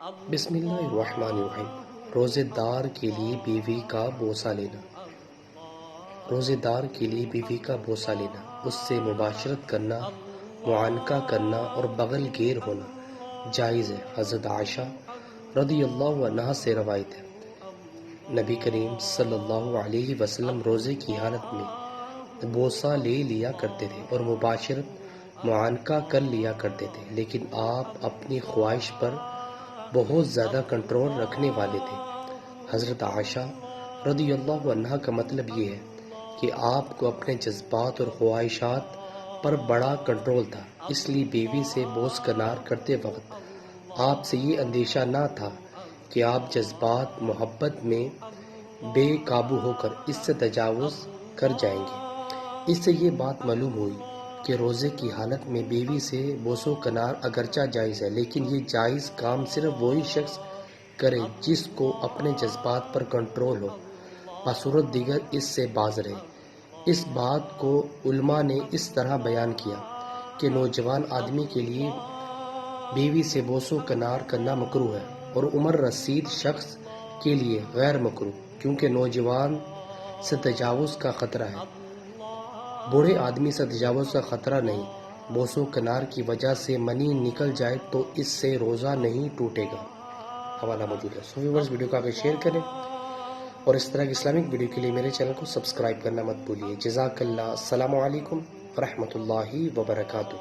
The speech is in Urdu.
بسم اللہ الرحمن الرحیم۔ روزے دار کے لیے بیوی کا بوسہ لینا۔ روزے دار کے لیے بیوی کا بوسہ لینا، اس سے مباشرت کرنا، معانقہ کرنا اور بغل گیر ہونا جائز ہے۔ حضرت عائشہ رضی اللہ عنہا سے روایت ہے، نبی کریم صلی اللہ علیہ وسلم روزے کی حالت میں بوسہ لے لیا کرتے تھے اور مباشرت، معانقہ کر لیا کرتے تھے، لیکن آپ اپنی خواہش پر بہت زیادہ کنٹرول رکھنے والے تھے۔ حضرت عائشہ رضی اللہ عنہا کا مطلب یہ ہے کہ آپ کو اپنے جذبات اور خواہشات پر بڑا کنٹرول تھا، اس لیے بیوی سے بوس کنار کرتے وقت آپ سے یہ اندیشہ نہ تھا کہ آپ جذبات، محبت میں بے قابو ہو کر اس سے تجاوز کر جائیں گے۔ اس سے یہ بات معلوم ہوئی کہ روزے کی حالت میں بیوی سے بوس و کنار اگرچہ جائز ہے، لیکن یہ جائز کام صرف وہی شخص کرے جس کو اپنے جذبات پر کنٹرول ہو، بصورت دیگر اس سے باز رہے۔ اس بات کو علماء نے اس طرح بیان کیا کہ نوجوان آدمی کے لیے بیوی سے بوس و کنار کرنا مکروہ ہے اور عمر رسید شخص کے لیے غیر مکروہ، کیونکہ نوجوان سے تجاوز کا خطرہ ہے، بوڑھے آدمی سے تجاوز کا خطرہ نہیں۔ بوس و کنار کی وجہ سے منی نکل جائے تو اس سے روزہ نہیں ٹوٹے گا۔ حوالہ موجود ہے۔ سو ویورز، ویڈیو کو آگے شیئر کریں اور اس طرح کی اسلامک ویڈیو کے لیے میرے چینل کو سبسکرائب کرنا مت بھولیے۔ جزاک اللہ۔ السلام علیکم ورحمۃ اللہ وبرکاتہ۔